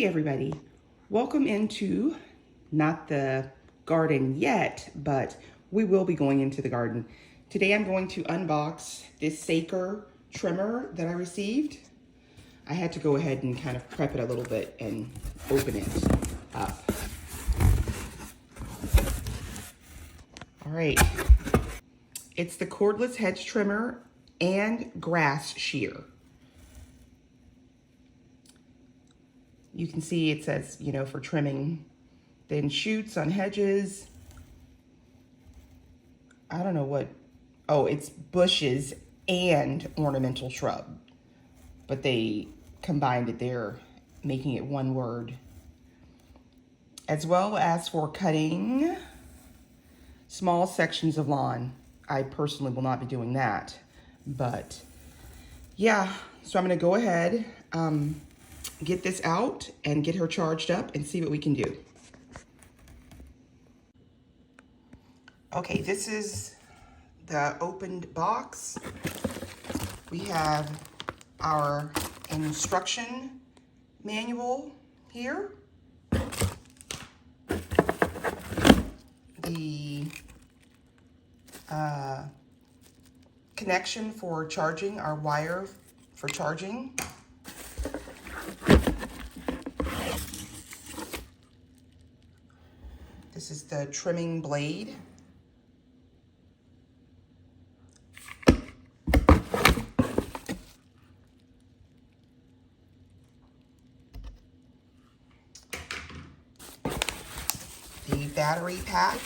Hey everybody, welcome into not the garden yet, but we will be going into the garden. Today I'm going to unbox this Saker trimmer that I received. I had to go ahead and kind of prep it a little bit and open it up. All right, it's the cordless hedge trimmer and grass shear. You can see it says, for trimming thin shoots on hedges. I don't know what, oh, it's bushes and ornamental shrub, but they combined it there, making it one word. As well as for cutting small sections of lawn. I personally will not be doing that, but yeah, so I'm gonna go ahead, get this out and get her charged up and see what we can do. Okay, this is the opened box. We have our instruction manual here. The connection for charging, our wire for charging. This is the trimming blade. The battery pack.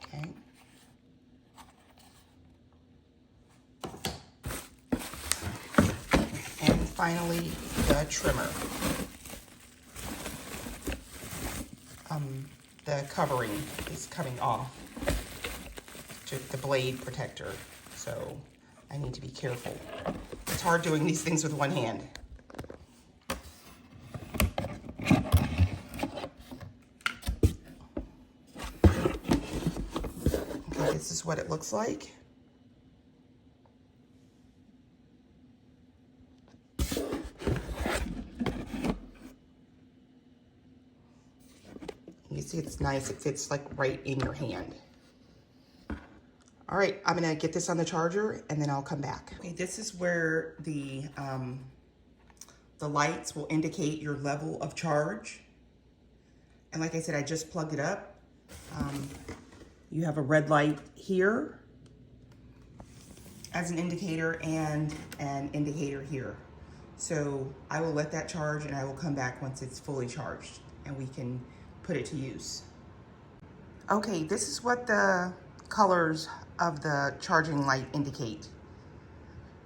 Okay. And finally, the trimmer. The covering is coming off to the blade protector, so I need to be careful. It's hard doing these things with one hand. Okay, this is what it looks like. You see it's nice, it fits like right in your hand. All right, I'm gonna get this on the charger and then I'll come back. Okay, this is where the lights will indicate your level of charge. And like I said, I just plugged it up. You have a red light here as an indicator and an indicator here. So I will let that charge and I will come back once it's fully charged and we can put it to use. Okay, this is what the colors of the charging light indicate.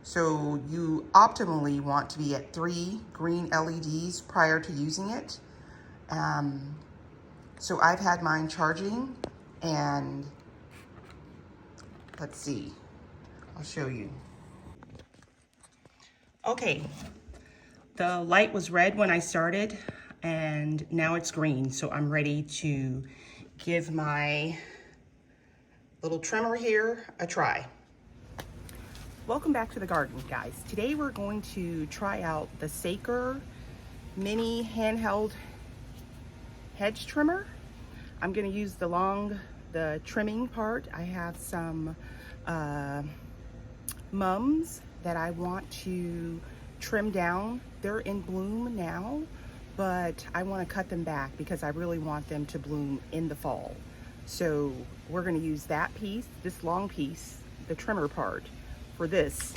So you optimally want to be at 3 green LEDs prior to using it. So I've had mine charging and let's see, I'll show you. Okay, the light was red when I started and now it's green. So I'm ready to give my little trimmer here a try. Welcome back to the garden, guys. Today we're going to try out the Saker mini handheld hedge trimmer. I'm gonna use the trimming part. I have some mums that I want to trim down. They're in bloom now, but I wanna cut them back because I really want them to bloom in the fall. So we're gonna use that piece, this long piece, the trimmer part, for this.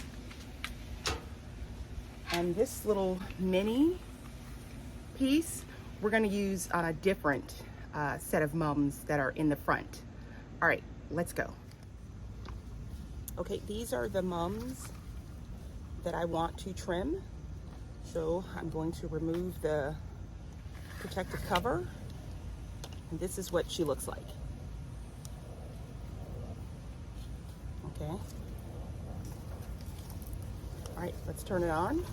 And this little mini piece, we're gonna use on a different set of mums that are in the front. All right, let's go. Okay, these are the mums that I want to trim. So I'm going to remove the protective cover. And this is what she looks like. Okay. All right, let's turn it on.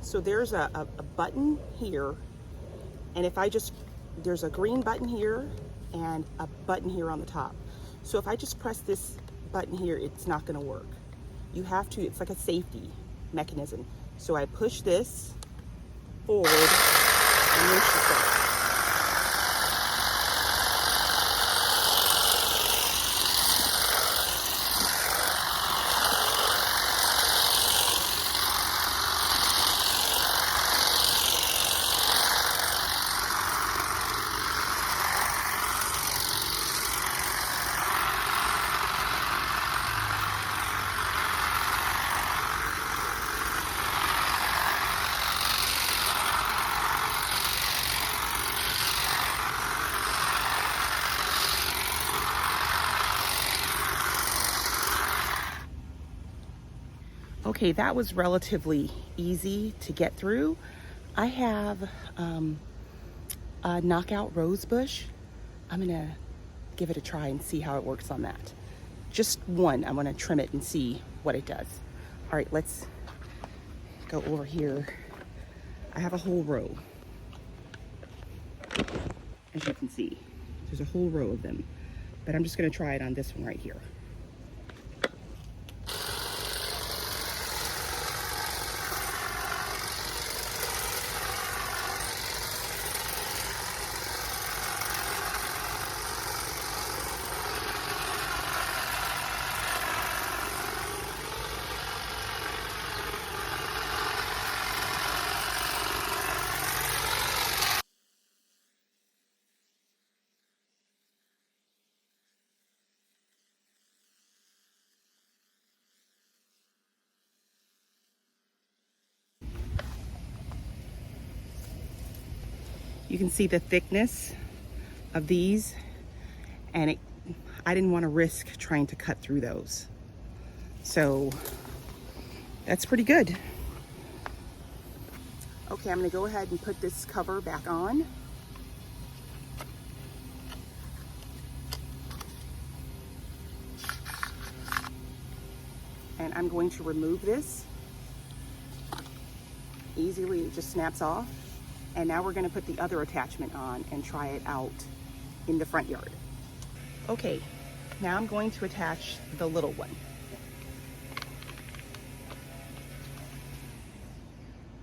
So there's a button here And if I just, there's a green button here and a button here on the top. So if I just press this button here, it's not gonna work. You have to, it's like a safety mechanism. So I push this forward and then she starts. Okay, that was relatively easy to get through. I have a knockout rose bush. I'm gonna give it a try and see how it works on that. Just one, I'm gonna trim it and see what it does. All right, let's go over here. I have a whole row. As you can see, there's a whole row of them, but I'm just gonna try it on this one right here. You can see the thickness of these, and I didn't want to risk trying to cut through those. So that's pretty good. Okay, I'm gonna go ahead and put this cover back on. And I'm going to remove this. Easily, it just snaps off. And now we're gonna put the other attachment on and try it out in the front yard. Okay, now I'm going to attach the little one.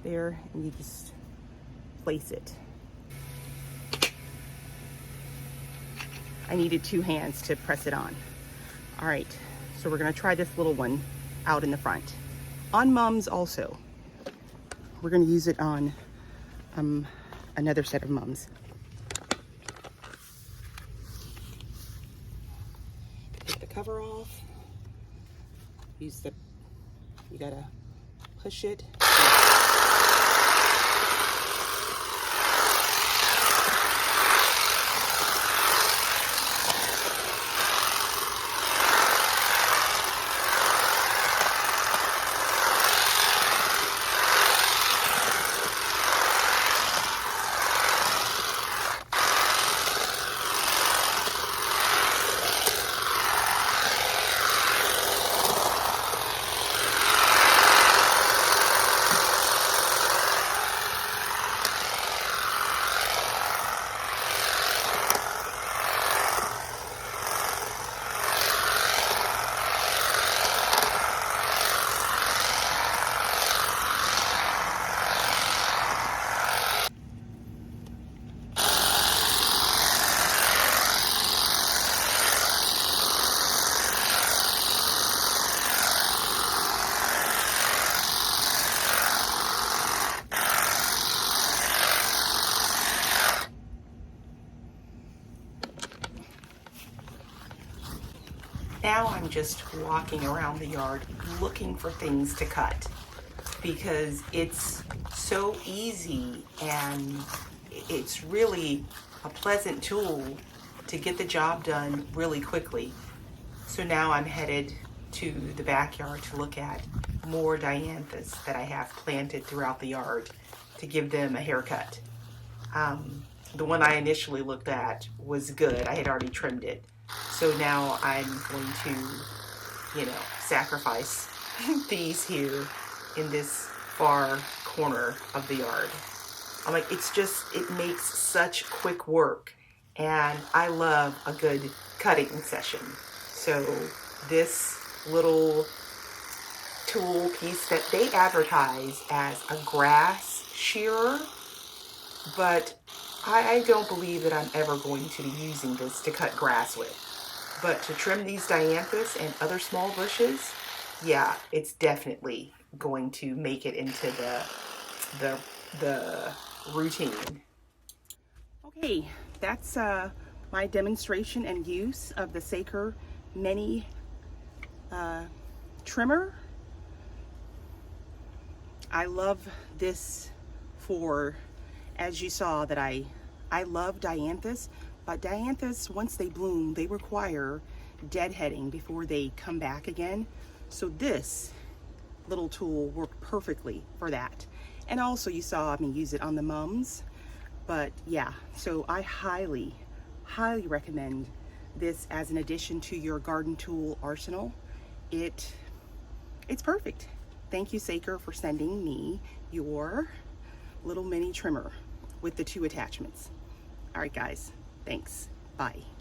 There, and you just place it. I needed 2 hands to press it on. All right, so we're gonna try this little one out in the front. On mums also. We're gonna use it on another set of mums. Take the cover off. You gotta push it. Now I'm just walking around the yard looking for things to cut because it's so easy and it's really a pleasant tool to get the job done really quickly. So now I'm headed to the backyard to look at more Dianthus that I have planted throughout the yard to give them a haircut. The one I initially looked at was good. I had already trimmed it. So now I'm going to, sacrifice these here in this far corner of the yard. I'm like, it makes such quick work. And I love a good cutting session. So this little tool piece that they advertise as a grass shearer, but I don't believe that I'm ever going to be using this to cut grass with. But to trim these Dianthus and other small bushes, yeah, it's definitely going to make it into the routine. Okay, that's my demonstration and use of the Saker Mini trimmer. I love this for, as you saw, that I love Dianthus, but Dianthus, once they bloom, they require deadheading before they come back again. So this little tool worked perfectly for that. And also you saw me use it on the mums. But yeah, so I highly, highly recommend this as an addition to your garden tool arsenal. It's perfect. Thank you, Saker, for sending me your little mini trimmer with the 2 attachments. All right, guys, thanks. Bye.